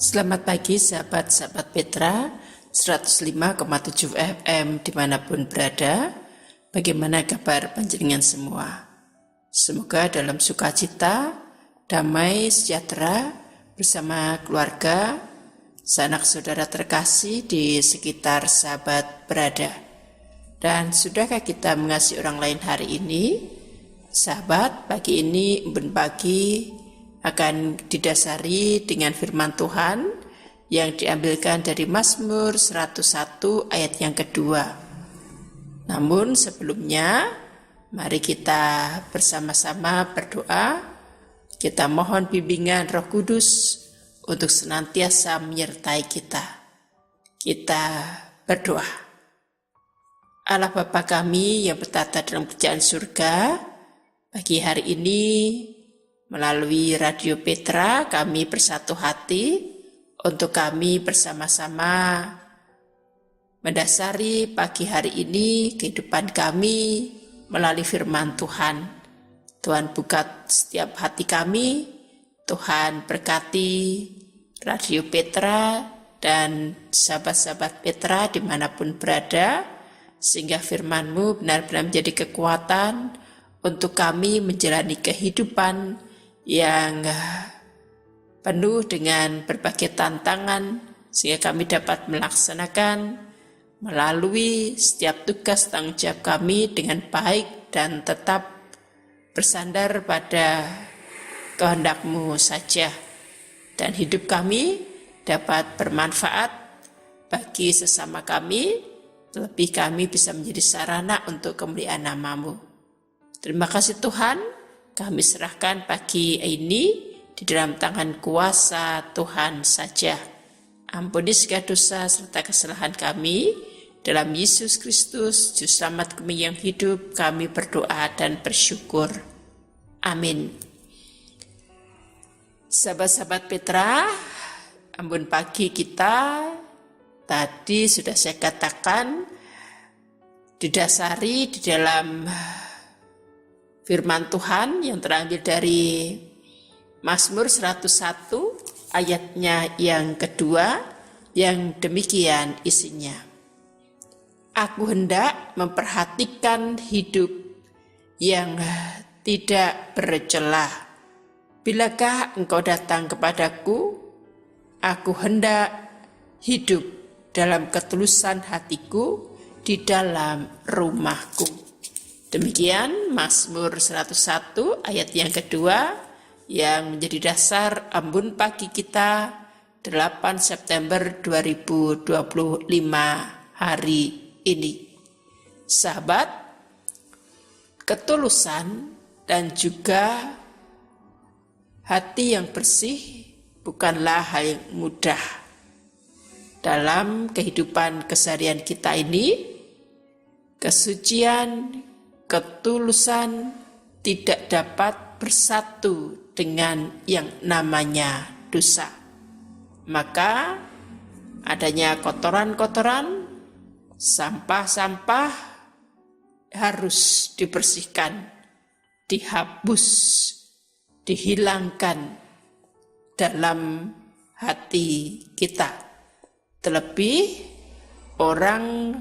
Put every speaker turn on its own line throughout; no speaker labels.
Selamat pagi sahabat-sahabat Petra 105,7 FM dimanapun berada. Bagaimana kabar panjenengan semua? Semoga dalam sukacita, damai, sejahtera bersama keluarga, sanak saudara terkasih di sekitar sahabat berada. Dan sudahkah kita mengasihi orang lain hari ini? Sahabat, pagi ini embun pagi akan didasari dengan firman Tuhan yang diambilkan dari Mazmur 101 ayat yang kedua. Namun sebelumnya, mari kita bersama-sama berdoa. Kita mohon bimbingan Roh Kudus untuk senantiasa menyertai kita. Kita berdoa. Allah Bapa kami yang bertata dalam kerajaan surga, pagi hari ini melalui Radio Petra kami bersatu hati untuk kami bersama-sama mendasari pagi hari ini kehidupan kami melalui firman Tuhan. Tuhan buka setiap hati kami, Tuhan berkati Radio Petra dan sahabat-sahabat Petra dimanapun berada, sehingga firman-Mu benar-benar menjadi kekuatan untuk kami menjalani kehidupan yang penuh dengan berbagai tantangan, sehingga kami dapat melaksanakan melalui setiap tugas tanggung jawab kami dengan baik dan tetap bersandar pada kehendak-Mu saja, dan hidup kami dapat bermanfaat bagi sesama kami, terlebih kami bisa menjadi sarana untuk kemuliaan nama-Mu. Terima kasih Tuhan. Kami serahkan pagi ini di dalam tangan kuasa Tuhan saja. Ampuni segala dosa serta kesalahan kami. Dalam Yesus Kristus, Juru Selamat kami yang hidup, kami berdoa dan bersyukur. Amin. Sahabat-sahabat Petra, ampun pagi kita tadi sudah saya katakan didasari di dalam firman Tuhan yang terambil dari Mazmur 101 ayatnya yang kedua, yang demikian isinya. Aku hendak memperhatikan hidup yang tidak bercela. Bilakah engkau datang kepadaku? Aku hendak hidup dalam ketulusan hatiku di dalam rumahku. Demikian Mazmur 101 ayat yang kedua yang menjadi dasar embun pagi kita 8 September 2025 hari ini. Sahabat, ketulusan dan juga hati yang bersih bukanlah hal yang mudah. Dalam kehidupan keseharian kita ini, kesucian, ketulusan tidak dapat bersatu dengan yang namanya dosa. Maka adanya kotoran-kotoran, sampah-sampah harus dibersihkan, dihapus, dihilangkan dalam hati kita. Terlebih orang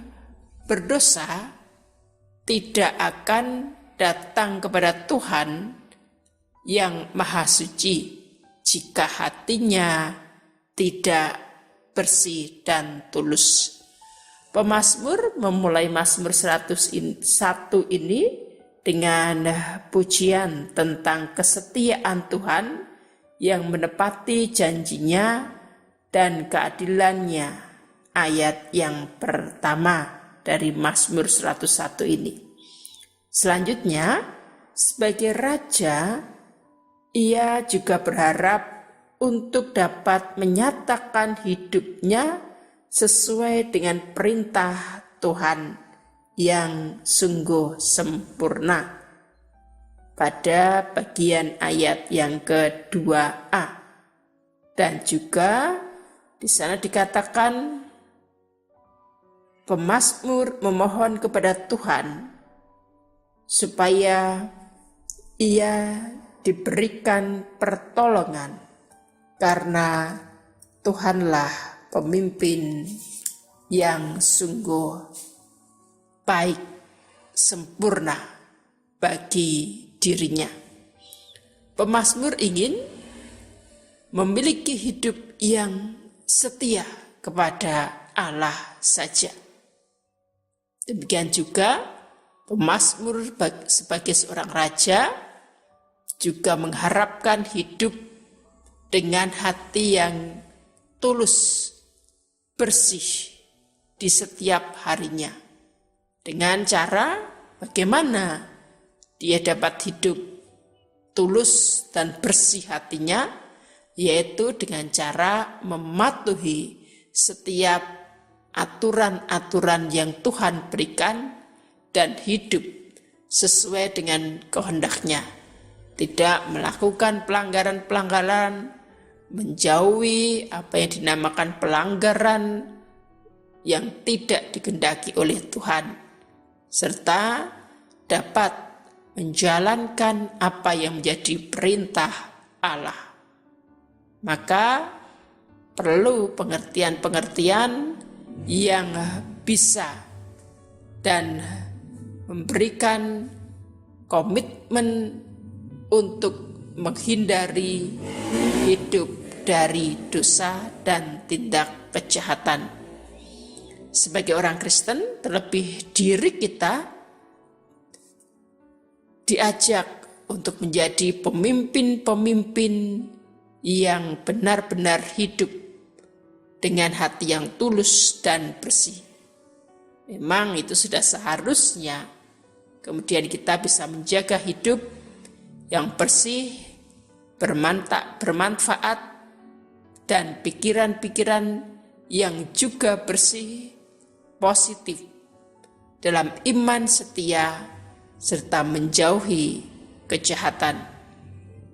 berdosa tidak akan datang kepada Tuhan yang Maha Suci jika hatinya tidak bersih dan tulus. Pemazmur memulai Mazmur 101 ini dengan pujian tentang kesetiaan Tuhan yang menepati janjinya dan keadilannya. Ayat yang pertama dari Mazmur 101 ini. Selanjutnya, sebagai raja, ia juga berharap untuk dapat menyatakan hidupnya sesuai dengan perintah Tuhan yang sungguh sempurna. Pada bagian ayat yang kedua-a. Dan juga di sana dikatakan pemazmur memohon kepada Tuhan supaya ia diberikan pertolongan karena Tuhanlah pemimpin yang sungguh baik, sempurna bagi dirinya. Pemazmur ingin memiliki hidup yang setia kepada Allah saja. Demikian juga pemazmur sebagai seorang raja juga mengharapkan hidup dengan hati yang tulus, bersih di setiap harinya. Dengan cara bagaimana dia dapat hidup tulus dan bersih hatinya, yaitu dengan cara mematuhi setiap aturan-aturan yang Tuhan berikan dan hidup sesuai dengan kehendaknya. Tidak melakukan pelanggaran-pelanggaran, menjauhi apa yang dinamakan pelanggaran yang tidak dikehendaki oleh Tuhan, serta dapat menjalankan apa yang menjadi perintah Allah. Maka perlu pengertian-pengertian yang bisa dan memberikan komitmen untuk menghindari hidup dari dosa dan tindak kejahatan. Sebagai orang Kristen, terlebih diri kita diajak untuk menjadi pemimpin-pemimpin yang benar-benar hidup dengan hati yang tulus dan bersih. Memang itu sudah seharusnya. Kemudian kita bisa menjaga hidup yang bersih, bermanfaat, dan pikiran-pikiran yang juga bersih, positif, dalam iman setia, serta menjauhi kejahatan.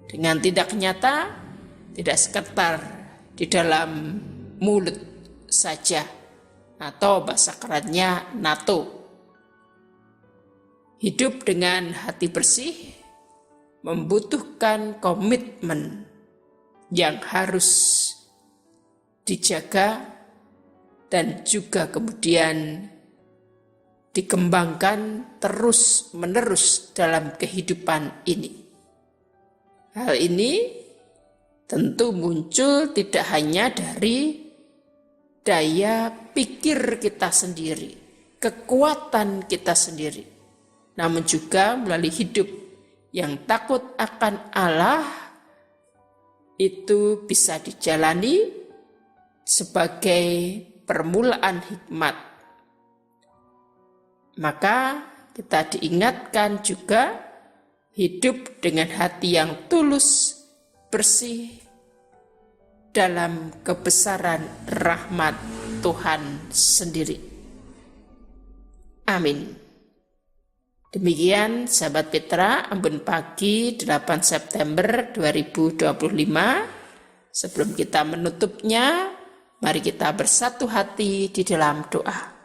Dengan tindak nyata, tidak sekedar di dalam mulut saja, atau bahasa kerennya NATO. Hidup dengan hati bersih membutuhkan komitmen yang harus dijaga dan juga kemudian dikembangkan terus-menerus dalam kehidupan ini. Hal ini tentu muncul tidak hanya dari daya pikir kita sendiri, kekuatan kita sendiri, namun juga melalui hidup yang takut akan Allah. Itu bisa dijalani sebagai permulaan hikmat. Maka kita diingatkan juga hidup dengan hati yang tulus, bersih, dalam kebesaran rahmat Tuhan sendiri. Amin. Demikian sahabat Petra, Embun Pagi 8 September 2025. Sebelum kita menutupnya, mari kita bersatu hati di dalam doa.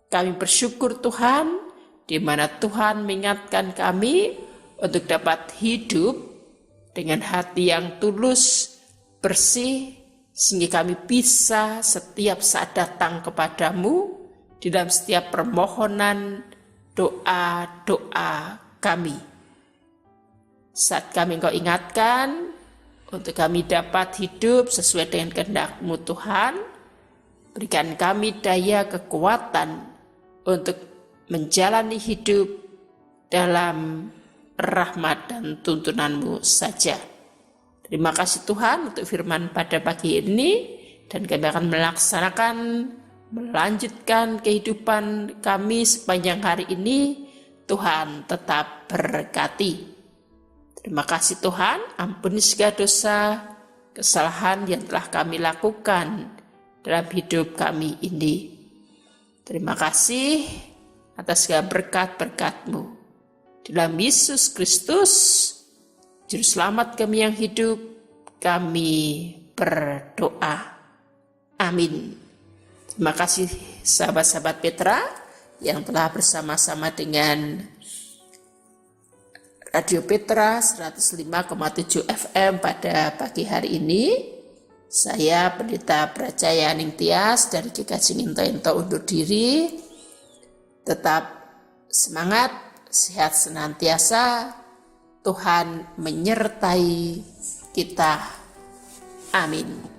Kami bersyukur Tuhan, di mana Tuhan mengingatkan kami untuk dapat hidup dengan hati yang tulus, bersih, sehingga kami bisa setiap saat datang kepadamu di dalam setiap permohonan, doa-doa kami. Saat kami Engkau ingatkan, untuk kami dapat hidup sesuai dengan kehendak-Mu Tuhan, berikan kami daya kekuatan untuk menjalani hidup dalam rahmat dan tuntunan-Mu saja. Terima kasih Tuhan untuk firman pada pagi ini, dan kami akan melanjutkan kehidupan kami sepanjang hari ini. Tuhan tetap berkati. Terima kasih Tuhan, ampuni segala dosa, kesalahan yang telah kami lakukan dalam hidup kami ini. Terima kasih atas segala berkat-berkat-Mu. Dalam Yesus Kristus, Juru Selamat kami yang hidup, kami berdoa. Amin. Terima kasih sahabat-sahabat Petra yang telah bersama-sama dengan Radio Petra 105,7 FM pada pagi hari ini. Saya Pendeta Brajaya Ningtyas dari GKJ Nginto undur diri. Tetap semangat, sehat senantiasa. Tuhan menyertai kita. Amin.